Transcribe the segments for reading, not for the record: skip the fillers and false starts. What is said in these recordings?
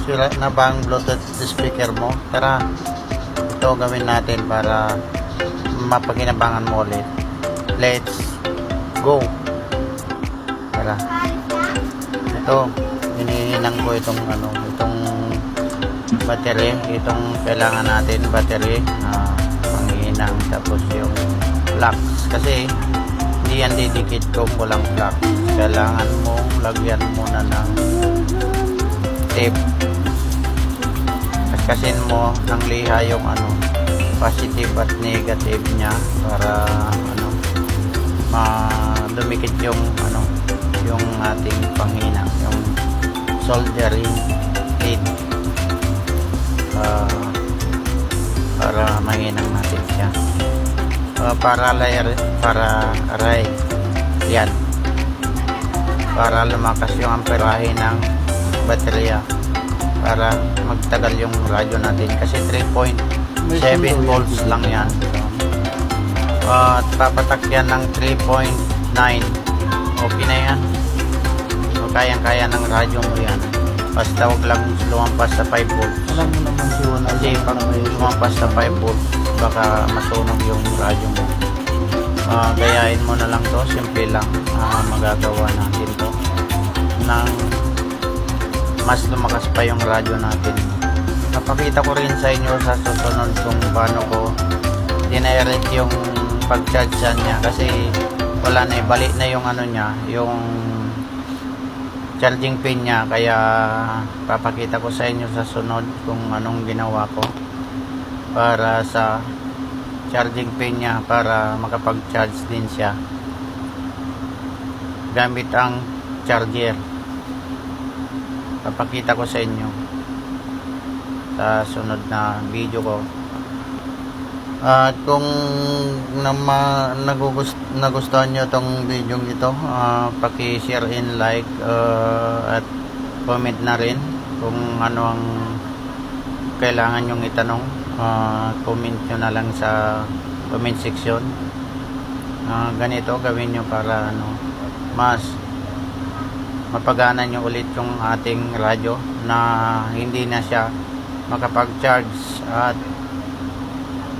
sira na ba ang Bluetooth speaker mo? Tara, ito gawin natin para mapakinabangan mo ulit. Let's go. Tara. Ito, hinihinang ko itong itong battery, itong kailangan natin battery, panghinang, tapos yung flux kasi hindi yan didikit kung walang flux. Kailangan mong lagyan muna ng tape, kaskasin mo ng liha yung positive at negative nya para dumikit yung yung ating panghinang, yung soldering aid, para mahinang natin siya, para aray yan, para lumakas yung amperahe ng baterya, para magtagal yung radyo natin kasi 3.7 volts lang yan. At papatak yan ng 3.9, okay na yan. So kayang-kaya ng radyo mo yan, basta huwag lang lumampas sa 5 volts. Alam mo naman siya na Kasi pag lumampas sa 5 volts baka masunog yung radyo mo. Gayahin mo na lang to, simple lang. Magagawa natin to ng mas lumakas pa yung radyo natin. Napakita ko rin sa inyo sa susunod kung paano ko dinirect yung pag-charge niya kasi wala na, balik na yung niya, yung charging pin niya, kaya papakita ko sa inyo sa sunod kung anong ginawa ko para sa charging pin niya para makapag-charge din siya gamit ang charger. Papakita ko sa inyo sa sunod na video ko. At kung nagustuhan nyo tong video ito, paki-share and like, at comment na rin kung ano ang kailangan nyong itanong. Comment nyo na lang sa comment section. Ganito gawin nyo para mas mapagana nyo ulit yung ating radyo na hindi na siya makapag-charge at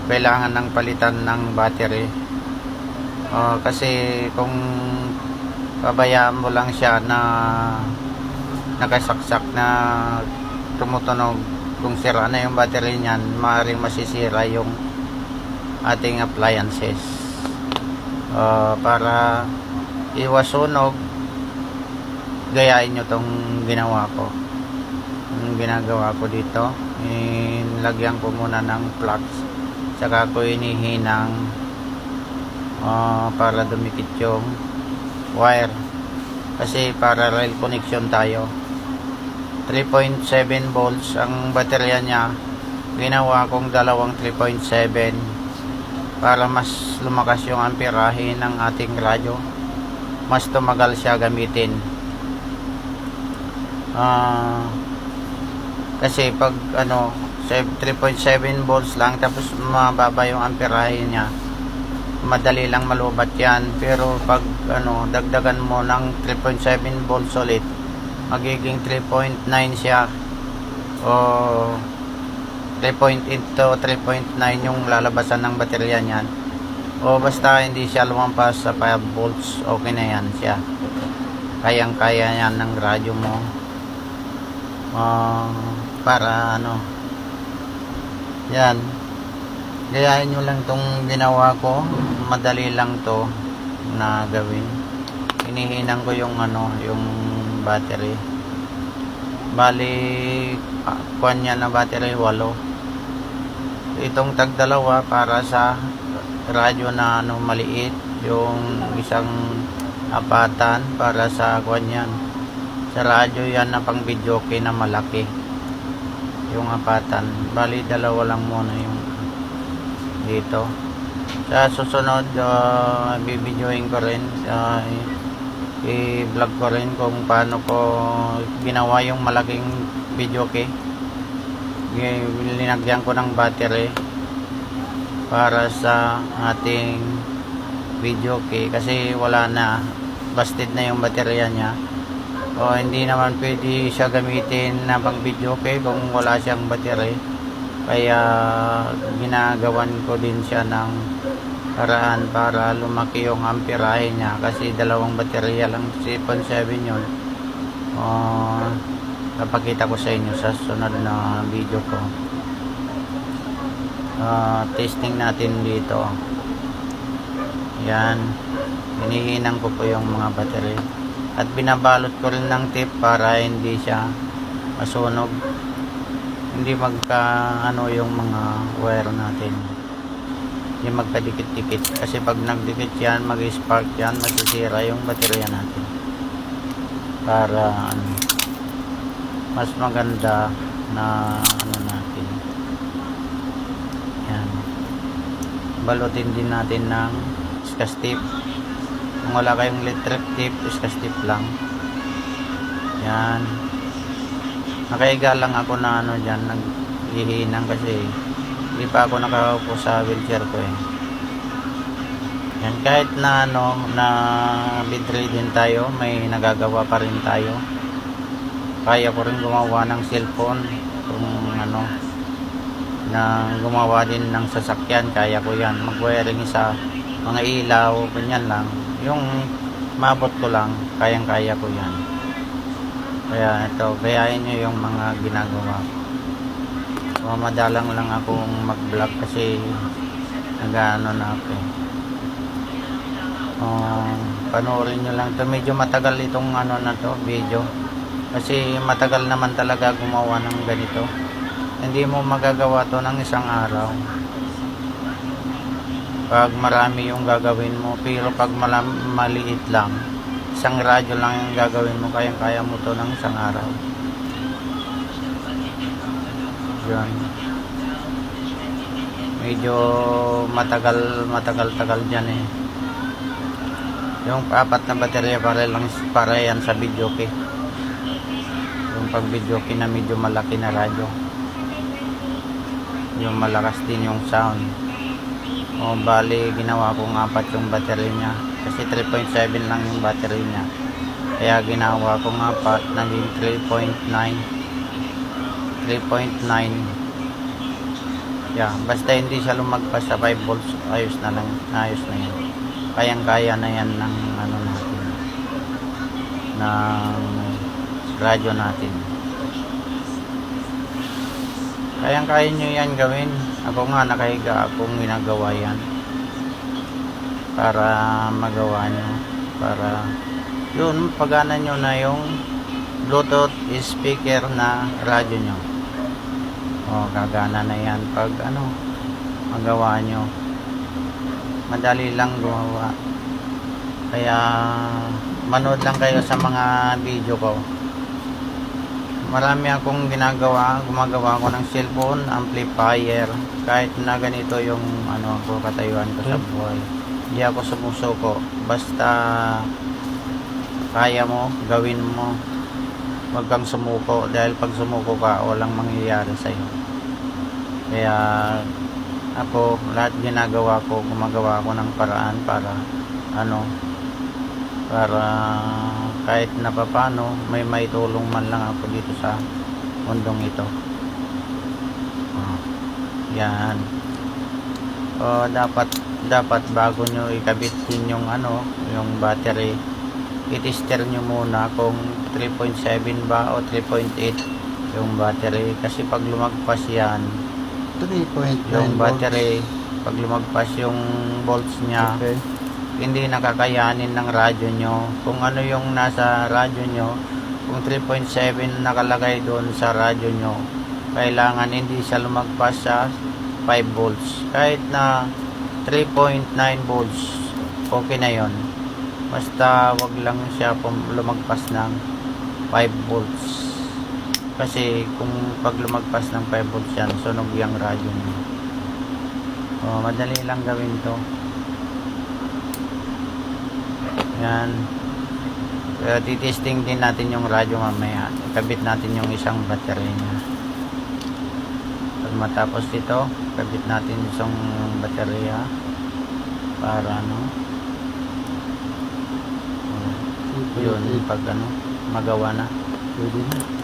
kailangan ng palitan ng battery. Kasi kung pabayaan mo lang siya na nakasaksak na tumutunog, kung sira na yung battery niyan, maaaring masisira yung ating appliances. Para iwas sunog, gayahin nyo tong ginawa ko. Yung ginagawa ko dito, lagyan ko muna ng flux, saka ko inihinang para dumikit yung wire kasi parallel connection tayo. 3.7 volts ang baterya niya, ginawa kong dalawang 3.7 para mas lumakas yung amperahe ng ating radyo, mas tumagal siya gamitin. Kasi pag 3.7 volts lang tapos mababa yung amperahe niya, madali lang malubat yan. Pero pag dagdagan mo ng 3.7 volts ulit, magiging 3.9 siya, o 3.8 to 3.9 yung lalabasan ng baterya niyan, o basta hindi siya lumampas sa 5 volts, okay na yan siya. Kayang kaya yan ng radyo mo. Para yan, gayahin nyo lang tong ginawa ko, madali lang to na gawin. Hinihinang ko yung yung battery, bali kuwan niya na battery 8. Itong tag dalawa para sa radyo na maliit, yung isang apatan para sa kuwan yan, sa radyo yan na pang videoke na malaki, yung apatan. Bali dalawa lang muna yung dito. Sa susunod, bibidyoin ko rin, i-vlog ko rin kung paano ko ginawa yung malaking videoke. Linagyan ko ng battery para sa ating videoke kasi wala na, busted na yung baterya niya. O hindi naman pwede siya gamitin na pang video kung wala siyang battery. Kaya ginagawan ko din siya ng paraan para lumaki yung amperahe niya, kasi dalawang baterya lang, 3.7 yun. Napakita ko sa inyo sa sunod na video ko. Testing natin dito. Yan, hinihinang ko po yung mga battery at binabalot ko rin ng tape para hindi siya masunog, hindi yung mga wire natin, yung magkadikit-dikit, kasi pag nagdikit yan, mag-spark yan, masisira yung baterya natin. Para mas maganda na natin yan, balutin din natin ng scotch tape. Kung wala kayong electric tape, scotch tape lang yan. Nakaiga lang ako na dyan, naghihinang kasi hindi pa ako nakaupo sa wheelchair ko yan. Kahit na na bedridden tayo, may nagagawa pa rin tayo. Kaya ko rin gumawa ng cellphone, kung na gumawa din ng sasakyan, kaya ko yan. Mag-wiring sa mga ilaw, ganyan lang. Yung mabot ko lang, kayang-kaya ko yan. Kaya ito, gayahin nyo yung mga ginagawa ko. Madalang lang akong mag-vlog kasi na ako panoorin nyo lang to. Medyo matagal itong na to video, kasi matagal naman talaga gumawa ng ganito. Hindi mo magagawa to ng isang araw pag marami yung gagawin mo, pero pag maliit lang, isang radyo lang yung gagawin mo, kayang-kaya mo to ng isang araw. Yan. Medyo matagal dyan yung 4 na baterya para yan sa videoke. Yung pag videoke na medyo malaki na radyo, yung malakas din yung sound. Bali ginawa kong 4 yung battery niya, kasi 3.7 lang yung battery niya, kaya ginawa kong 4, naging 3.9. Yeah, basta hindi siya lumagpas sa 5 volts, ayos na yan. Kayang-kaya na yan ng natin, ng radyo natin. Kayang-kaya nyo yan gawin. Ako nga nakahiga akong ginagawa yan para magawa nyo, para yun, pagana nyo na yung Bluetooth speaker na radyo nyo. Gagana na yan pag magawa nyo. Madali lang gumawa, kaya manood lang kayo sa mga video ko. Marami akong gumagawa ko ng cellphone, amplifier, kahit na ganito yung katayuan ko sa buhay. Hindi ako sumusuko, basta kaya mo, gawin mo. Huwag kang sumuko, dahil pag sumuko ka, walang mangyayari sa'yo. Kaya ako, lahat gumagawa ko ng paraan para para kahit na papano may maitulong man lang ako dito sa mundong ito. Yan. Dapat bago nyo ikabit din yung battery, i-tester nyo muna kung 3.7 ba o 3.8 yung battery, kasi pag lumagpas yan 3.9 yung battery, pag lumagpas yung volts niya, okay, hindi nakakayanin ng radyo nyo. Kung ano yung nasa radyo nyo, kung 3.7 nakalagay doon sa radyo nyo, kailangan hindi siya lumagpas sa 5 volts. Kahit na 3.9 volts, okay na yon. Basta wag lang siya lumagpas ng 5 volts. Kasi kung pag lumagpas ng 5 volts yan, sunog yung radyo nyo. Madali lang gawin to. Yan. Titesting din natin yung radyo mamaya. Ikabit natin yung isang battery niya. Pag matapos ito, kabit natin isang baterya para yun, pag magawa na. Pwede na.